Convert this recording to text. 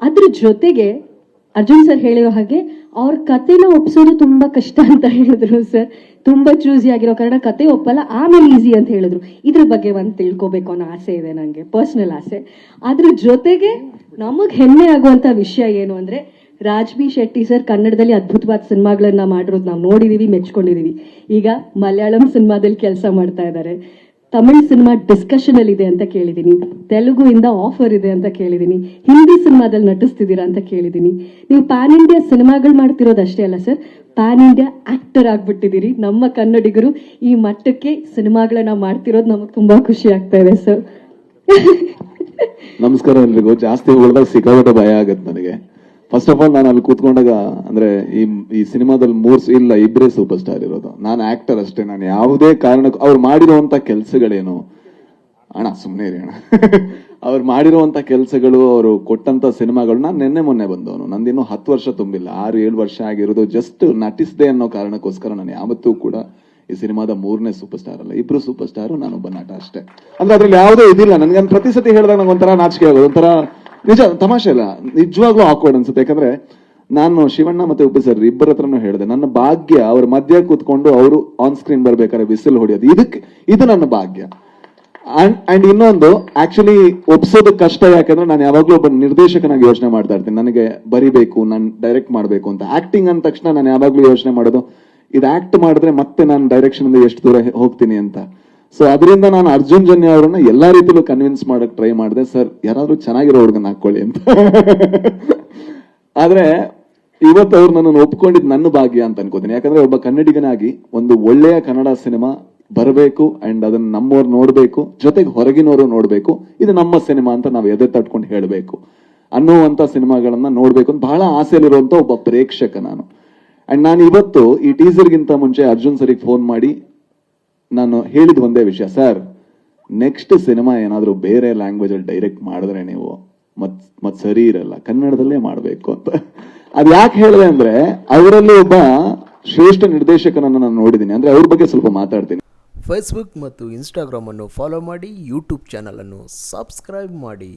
ಅದ್ರ ಜೊತೆಗೆ ಅರ್ಜುನ್ ಸರ್ ಹೇಳಿರೋ ಹಾಗೆ ಅವ್ರ ಕತೆನ ಒಪ್ಸೋದು ತುಂಬಾ ಕಷ್ಟ ಅಂತ ಹೇಳಿದ್ರು ಸರ್. ತುಂಬಾ ಚೂಸಿ ಆಗಿರೋ ಕಾರಣ ಕತೆ ಒಪ್ಪಲ್ಲ, ಆಮೇಲೆ ಈಸಿ ಅಂತ ಹೇಳಿದ್ರು. ಇದ್ರ ಬಗ್ಗೆ ಒಂದು ತಿಳ್ಕೊಬೇಕು ಅನ್ನೋ ಆಸೆ ಇದೆ ನನಗೆ, ಪರ್ಸನಲ್ ಆಸೆ. ಅದ್ರ ಜೊತೆಗೆ ನಮಗ್ ಹೆಮ್ಮೆ ಆಗುವಂತ ವಿಷಯ ಏನು ಅಂದ್ರೆ, ರಾಜ್ಬಿ ಶೆಟ್ಟಿ ಸರ್ ಕನ್ನಡದಲ್ಲಿ ಅದ್ಭುತವಾದ ಸಿನಿಮಾಗಳನ್ನ ಮಾಡಿರೋದು ನಾವು ನೋಡಿದೀವಿ, ಮೆಚ್ಕೊಂಡಿದೀವಿ. ಈಗ ಮಲಯಾಳಂ ಸಿನಿಮಾದಲ್ಲಿ ಕೆಲಸ ಮಾಡ್ತಾ ಇದ್ದಾರೆ, ತಮಿಳ್ ಸಿನಿಮಾ ಡಿಸ್ಕಷನ್ ಅಲ್ಲಿ ಇದೆ ಅಂತ ಕೇಳಿದೀನಿ, ತೆಲುಗು ಇಂದ ಆಫರ್ ಇದೆ ಅಂತ ಕೇಳಿದೀನಿ, ಹಿಂದಿ ಸಿನಿಮಾದಲ್ಲಿ ನಟಿಸ್ತಿದ್ದೀರಾ ಅಂತ ಕೇಳಿದೀನಿ. ನೀವು ಪ್ಯಾನ್ ಇಂಡಿಯಾ ಸಿನಿಮಾಗಳು ಮಾಡ್ತಿರೋದು ಅಷ್ಟೇ ಅಲ್ಲ ಸರ್, ಪ್ಯಾನ್ ಇಂಡಿಯಾ ಆಕ್ಟರ್ ಆಗ್ಬಿಟ್ಟಿದ್ದೀರಿ. ನಮ್ಮ ಕನ್ನಡಿಗರು ಈ ಮಟ್ಟಕ್ಕೆ ಸಿನಿಮಾಗಳನ್ನ ಮಾಡ್ತಿರೋದು ನಮಗೆ ತುಂಬಾ ಖುಷಿ ಆಗ್ತಾ ಇದೆ ಸರ್. ನಮಸ್ಕಾರ ಎಲ್ರಿಗೂ. ಜಾಸ್ತಿ ಹೊಡೆದಾಗ ಸಿಕ್ಕಾಪಟ್ಟೆ ಭಯ ಆಗತ್ತೆ ನನಗೆ. ಫಸ್ಟ್ ಆಫ್ ಆಲ್ ನಾನು ಅಲ್ಲಿ ಕೂತ್ಕೊಂಡಾಗ ಅಂದ್ರೆ ಈ ಸಿನಿಮಾದಲ್ಲಿ ಇಬ್ಬರೇ ಸೂಪರ್ ಸ್ಟಾರ್ ಇರೋದು. ನಾನು ಆಕ್ಟರ್ ಅಷ್ಟೇ. ನಾನು ಯಾವುದೇ ಕಾರಣಕ್ಕೂ ಅವ್ರು ಮಾಡಿರುವಂತ ಕೆಲ್ಸಗಳೇನು ಅಣ್ಣ ಸುಮ್ಮನೆ ಇರಿ ಅಣ್ಣ ಅವ್ರು ಮಾಡಿರುವಂತ ಕೆಲ್ಸಗಳು, ಅವರು ಕೊಟ್ಟಂತ ಸಿನಿಮಾಗಳು, ನಾನು ನಿನ್ನೆ ಮೊನ್ನೆ ಬಂದವನು, ನಂದಿನ್ನೂ 10 ವರ್ಷ ತುಂಬಿಲ್ಲ, 6-7 ವರ್ಷ ಆಗಿರೋದು. ಜಸ್ಟ್ ನಟಿಸಿದೆ ಅನ್ನೋ ಕಾರಣಕ್ಕೋಸ್ಕರ ನಾನು ಯಾವತ್ತೂ ಕೂಡ ಈ ಸಿನಿಮಾದ 3ನೇ ಸೂಪರ್ ಸ್ಟಾರ್ ಅಲ್ಲ, ಇಬ್ರು ಸೂಪರ್ ಸ್ಟಾರು, ನಾನೊಬ್ಬ ನಟ ಅಷ್ಟೇ. ಅಂದ್ರೆ ಅದ್ರಲ್ಲಿ ಯಾವುದೇ ಇದಿಲ್ಲ. ನನ್ಗೆ ಪ್ರತಿ ಸತಿ ಹೇಳಿದಾಗ ನಂಗೆ ಒಂಥರ ನಾಚಿಕೆ ಆಗೋದು, ಒಂಥರ ನಿಜ ತಮಾಷೆ ಇಲ್ಲ, ನಿಜವಾಗ್ಲೂ ಆಕ್ವರ್ಡ್ ಅನ್ಸುತ್ತೆ. ಯಾಕಂದ್ರೆ ನಾನು ಶಿವಣ್ಣ ಮತ್ತೆ ಉಪ್ಪಿ ಸರ್ ಇಬ್ಬರ ಹತ್ರನೂ ಹೇಳಿದೆ, ನನ್ನ ಭಾಗ್ಯ ಅವ್ರ ಮಧ್ಯ ಕೂತ್ಕೊಂಡು ಅವರು ಆನ್ ಸ್ಕ್ರೀನ್ ಬರ್ಬೇಕಾದ್ರೆ ವಿಸಿಲ್ ಹೊಡೆಯೋದು, ಇದು ನನ್ನ ಭಾಗ್ಯ. ಅಂಡ್ ಇನ್ನೊಂದು ಆಕ್ಚುಲಿ ಒಪ್ಸೋದಕ್ಕೆ ಕಷ್ಟ. ಯಾಕಂದ್ರೆ ನಾನು ಯಾವಾಗ್ಲೂ ಒಬ್ಬ ನಿರ್ದೇಶಕನಾಗಿ ಯೋಚನೆ ಮಾಡ್ತಾ ಇರ್ತೀನಿ, ನನಗೆ ಬರಿಬೇಕು, ನಾನು ಡೈರೆಕ್ಟ್ ಮಾಡ್ಬೇಕು ಅಂತ. ಆಕ್ಟಿಂಗ್ ಅಂದ ತಕ್ಷಣ ನಾನು ಯಾವಾಗ್ಲೂ ಯೋಚನೆ ಮಾಡೋದು, ಇದು ಆಕ್ಟ್ ಮಾಡಿದ್ರೆ ಮತ್ತೆ ನಾನು ಡೈರೆಕ್ಷನ್ ಇಂದ ಎಷ್ಟು ದೂರ ಹೋಗ್ತೀನಿ ಅಂತ. ಸೊ ಅದರಿಂದ ನಾನು ಅರ್ಜುನ್ ಜನ್ಯ ಅವರನ್ನ ಎಲ್ಲಾ ರೀತಿಲೂ ಕನ್ವಿನ್ಸ್ ಮಾಡಕ್ ಟ್ರೈ ಮಾಡಿದೆ, ಸರ್ ಯಾರಾದ್ರೂ ಚೆನ್ನಾಗಿರೋ ಹುಡುಗನ ಹಾಕೊಳ್ಳಿ ಅಂತ. ಆದ್ರೆ ಇವತ್ತು ಅವ್ರು ನನ್ನನ್ನು ಒಪ್ಕೊಂಡಿದ್ ನನ್ನ ಭಾಗ್ಯ ಅಂತ ಅನ್ಕೋತೀನಿ. ಯಾಕಂದ್ರೆ ಒಬ್ಬ ಕನ್ನಡಿಗನಾಗಿ ಒಂದು ಒಳ್ಳೆಯ ಕನ್ನಡ ಸಿನಿಮಾ ಬರಬೇಕು, ಅಂಡ್ ಅದನ್ನ ನಮ್ಮವ್ರು ನೋಡ್ಬೇಕು, ಜೊತೆಗೆ ಹೊರಗಿನವರು ನೋಡ್ಬೇಕು, ಇದು ನಮ್ಮ ಸಿನಿಮಾ ಅಂತ ನಾವು ಎದೆ ತಟ್ಕೊಂಡು ಹೇಳ್ಬೇಕು ಅನ್ನುವಂತ ಸಿನಿಮಾಗಳನ್ನ ನೋಡ್ಬೇಕು ಅಂತ ಬಹಳ ಆಸೆಯಲ್ಲಿರುವಂತ ಒಬ್ಬ ಪ್ರೇಕ್ಷಕ ನಾನು. ಅಂಡ್ ನಾನು ಇವತ್ತು ಈ ಟೀಸರ್ಗಿಂತ ಮುಂಚೆ ಅರ್ಜುನ್ ಸರಿಗೆ ಫೋನ್ ಮಾಡಿ ನಾನು ಹೇಳಿದ ಒಂದೇ ವಿಷಯ, ಸರ್ ನೆಕ್ಸ್ಟ್ ಸಿನಿಮಾ ಏನಾದ್ರೂ ಬೇರೆ ಲ್ಯಾಂಗ್ವೇಜ್ ಅಲ್ಲಿ ಡೈರೆಕ್ಟ್ ಮಾಡಿದ್ರೆ ನೀವು ಮತ್ ಸರಿ ಇರಲ್ಲ, ಕನ್ನಡದಲ್ಲೇ ಮಾಡ್ಬೇಕು ಅಂತ. ಅದ್ ಯಾಕೆ ಹೇಳಿದೆ ಅಂದ್ರೆ, ಅವರಲ್ಲಿ ಒಬ್ಬ ಶ್ರೇಷ್ಠ ನಿರ್ದೇಶಕನನ್ನು ನಾನು ನೋಡಿದ್ದೀನಿ. ಅಂದ್ರೆ ಅವ್ರ ಬಗ್ಗೆ ಸ್ವಲ್ಪ ಮಾತಾಡ್ತೀನಿ. ಫೇಸ್ಬುಕ್ ಮತ್ತು ಇನ್ಸ್ಟಾಗ್ರಾಮ್ ಅನ್ನು ಫಾಲೋ ಮಾಡಿ, ಯೂಟ್ಯೂಬ್ ಚಾನಲ್ ಅನ್ನು ಸಬ್ಸ್ಕ್ರೈಬ್ ಮಾಡಿ.